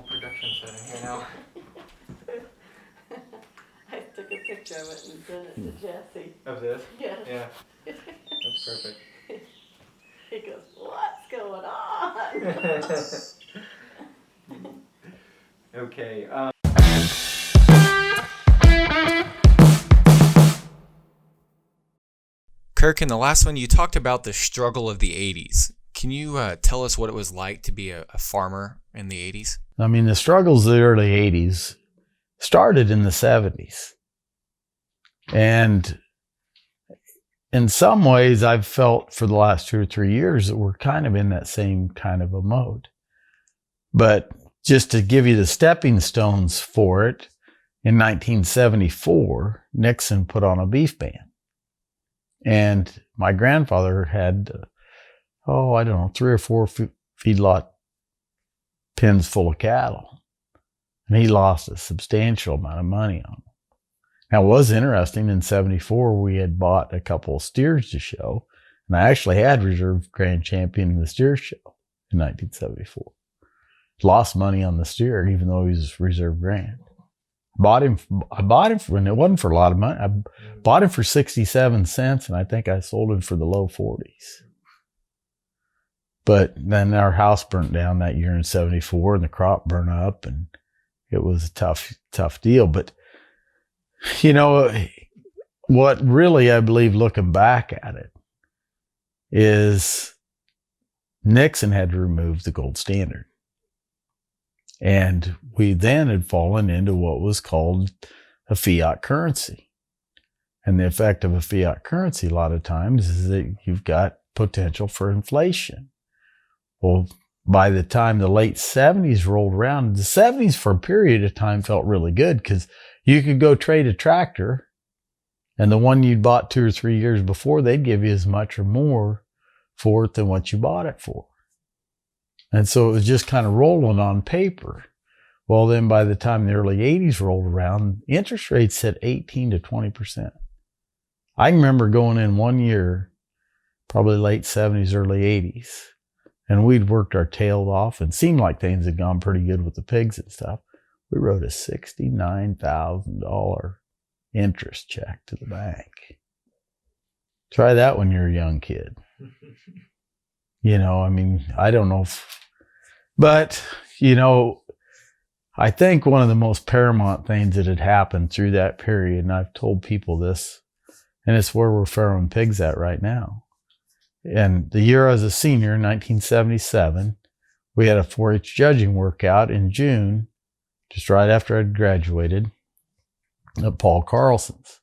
Production setting here now. I took a picture of it and sent it to Jesse. Of this? Yeah. Yeah. That's perfect. He goes, "What's going on?" Okay. Kirk, in the last one, you talked about the struggle of the 80s. Can you tell us what it was like to be a farmer in the 80s? I mean, the struggles of the early 80s started in the 70s. And in some ways, I've felt for the last 2 or 3 years that we're kind of in that same kind of a mode. But just to give you the stepping stones for it, in 1974, Nixon put on a beef ban. And my grandfather had, 3 or 4 feedlot pens full of cattle. And he lost a substantial amount of money on them. Now, it was interesting, in 74, we had bought a couple of steers to show. And I actually had reserve grand champion in the steer show in 1974. Lost money on the steer, even though he was reserve grand. I bought him for, and it wasn't for a lot of money. I bought him for 67 cents, and I think I sold him for the low 40s. But then our house burnt down that year in 74, and the crop burned up, and it was a tough deal. But, you know, what really, I believe, looking back at it, is Nixon had to remove the gold standard. And we then had fallen into what was called a fiat currency. And the effect of a fiat currency a lot of times is that you've got potential for inflation. Well, by the time the late 70s rolled around, the 70s for a period of time felt really good because you could go trade a tractor, and the one you'd bought 2 or 3 years before, they'd give you as much or more for it than what you bought it for. And so it was just kind of rolling on paper. Well, then by the time the early 80s rolled around, interest rates hit 18 to 20%. I remember going in one year, probably late 70s, early 80s, and we'd worked our tails off and seemed like things had gone pretty good with the pigs and stuff. We wrote a $69,000 interest check to the bank. Try that when you're a young kid. You know, I mean, I don't know but, you know, I think one of the most paramount things that had happened through that period, and I've told people this, and it's where we're farrowing pigs at right now. And the year I was a senior, in 1977, we had a 4-H judging workout in June, just right after I'd graduated, at Paul Carlson's.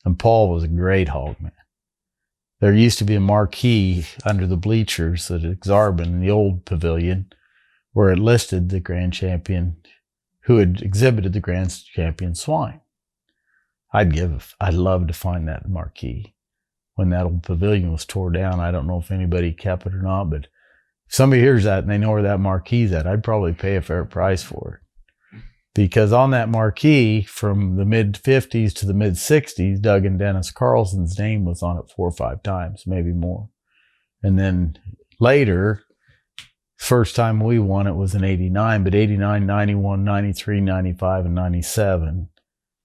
And Paul was a great hog man. There used to be a marquee under the bleachers at Exarban in the old pavilion where it listed the grand champion who had exhibited the grand champion swine. I'd love to find that marquee. When that old pavilion was tore down, I don't know if anybody kept it or not, but if somebody hears that and they know where that marquee's at, I'd probably pay a fair price for it. Because on that marquee, from the mid-50s to the mid-60s, Doug and Dennis Carlson's name was on it 4 or 5 times, maybe more. And then later, first time we won it was in 89, but 89, 91, 93, 95, and 97,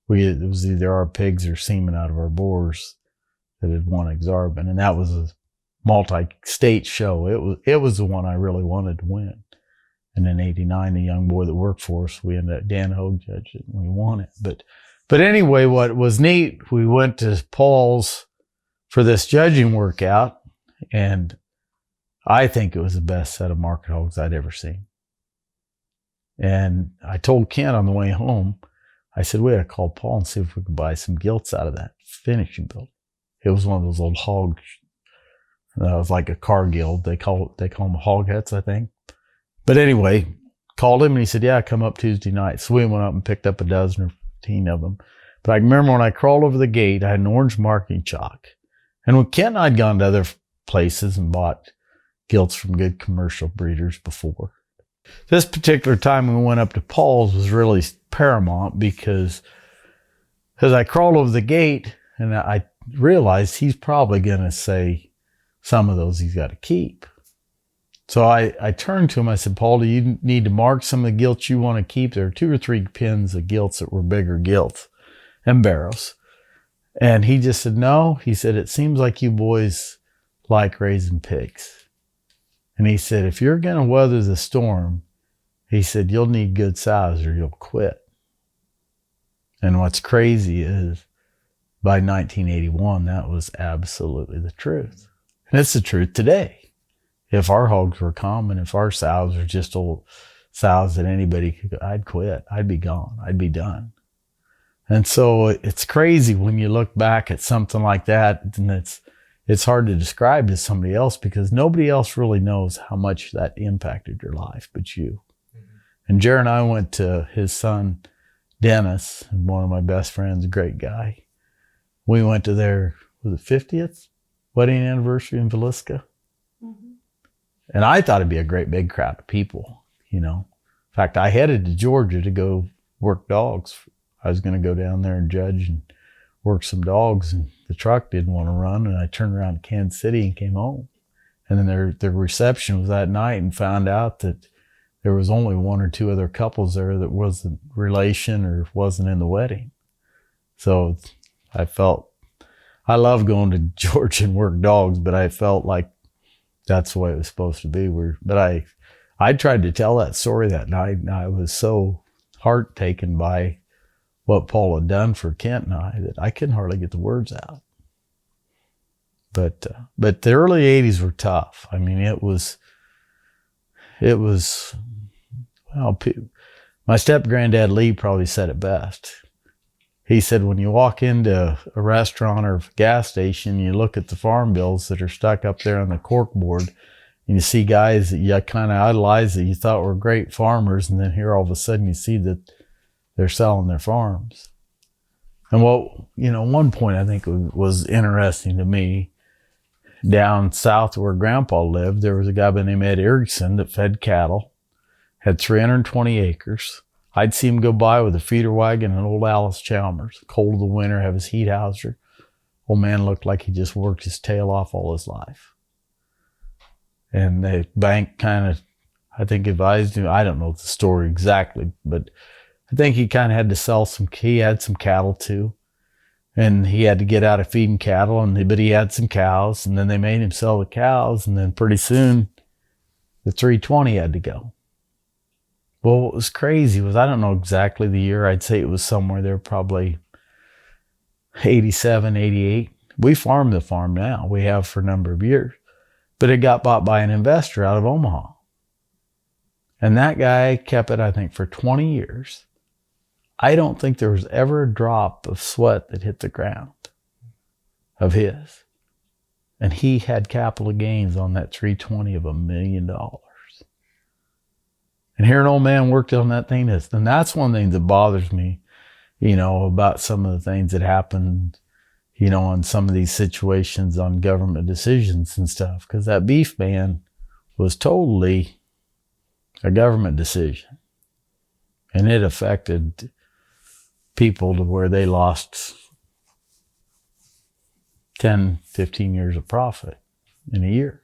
it was either our pigs or semen out of our bores that had won Exarban. And that was a multi-state show. It was the one I really wanted to win. And in 89, the young boy that worked for us, we ended up, Dan Hogg judged it, and we won it. But anyway, what was neat, we went to Paul's for this judging workout, and I think it was the best set of market hogs I'd ever seen. And I told Ken on the way home, I said, we had to call Paul and see if we could buy some gilts out of that finishing building. It was one of those old hog, it was like a car guild. They call them hog huts, I think. But anyway, called him and he said, yeah, come up Tuesday night. So we went up and picked up a dozen or 15 of them. But I remember when I crawled over the gate, I had an orange marking chalk. And when Kent and I'd gone to other places and bought gilts from good commercial breeders before. This particular time we went up to Paul's was really paramount because as I crawled over the gate and I realized he's probably going to say some of those he's got to keep. So I turned to him. I said, Paul, do you need to mark some of the gilts you want to keep? There are 2 or 3 pins of gilts that were bigger gilts and barrows. And he just said, no. He said, it seems like you boys like raising pigs. And he said, if you're going to weather the storm, he said, you'll need good sows or you'll quit. And what's crazy is by 1981, that was absolutely the truth. And it's the truth today. If our hogs were common, if our sows were just old sows that anybody could, I'd quit. I'd be gone. I'd be done. And so it's crazy when you look back at something like that, and it's hard to describe to somebody else because nobody else really knows how much that impacted your life but you. Mm-hmm. And Jared and I went to his son, Dennis, one of my best friends, a great guy. We went to their, was it 50th wedding anniversary in Villisca? And I thought it'd be a great big crowd of people, you know. In fact, I headed to Georgia to go work dogs. I was going to go down there and judge and work some dogs, and the truck didn't want to run. And I turned around to Kansas City and came home. And then their reception was that night, and found out that there was only 1 or 2 other couples there that wasn't relation or wasn't in the wedding. So I love going to Georgia and work dogs, but I felt like that's the way it was supposed to be. But I tried to tell that story that night, and I was so heart taken by what Paul had done for Kent and I that I couldn't hardly get the words out. But the early 80s were tough. I mean, it was, well, my step-granddad Lee probably said it best. He said, when you walk into a restaurant or a gas station, you look at the farm bills that are stuck up there on the cork board, and you see guys that you kind of idolized that you thought were great farmers, and then here all of a sudden you see that they're selling their farms. And one point I think was interesting to me, down south where Grandpa lived, there was a guy by the name of Ederiksen that fed cattle, had 320 acres. I'd see him go by with a feeder wagon and old Alice Chalmers, cold of the winter, have his heat houser. Old man looked like he just worked his tail off all his life. And the bank kind of, I think, advised him, I don't know the story exactly, but I think he kind of had to sell he had some cattle too. And he had to get out of feeding cattle, but he had some cows, and then they made him sell the cows, and then pretty soon the 320 had to go. Well, what was crazy was, I don't know exactly the year, I'd say it was somewhere there, probably 87, 88. We farm the farm now. We have for a number of years. But it got bought by an investor out of Omaha. And that guy kept it, I think, for 20 years. I don't think there was ever a drop of sweat that hit the ground of his. And he had capital gains on that 320 of $1 million. And here an old man worked on that thing. And that's one thing that bothers me, about some of the things that happened, on some of these situations on government decisions and stuff. Because that beef ban was totally a government decision. And it affected people to where they lost 10, 15 years of profit in a year.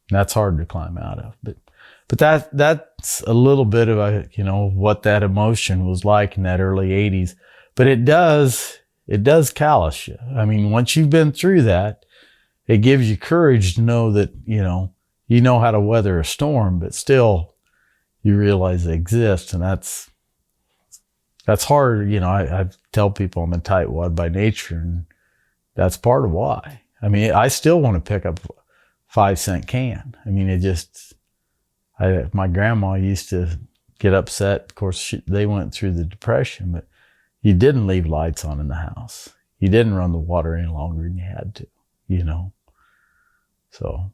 And that's hard to climb out of. But that's a little bit of what that emotion was like in that early 80s. But it does callous you. I mean, once you've been through that, it gives you courage to know that, you know how to weather a storm, but still you realize they exist. And that's hard. I tell people I'm a tightwad by nature, and that's part of why. I mean, I still want to pick up a 5-cent can. I mean, my grandma used to get upset. Of course, they went through the Depression, but you didn't leave lights on in the house. You didn't run the water any longer than you had to, So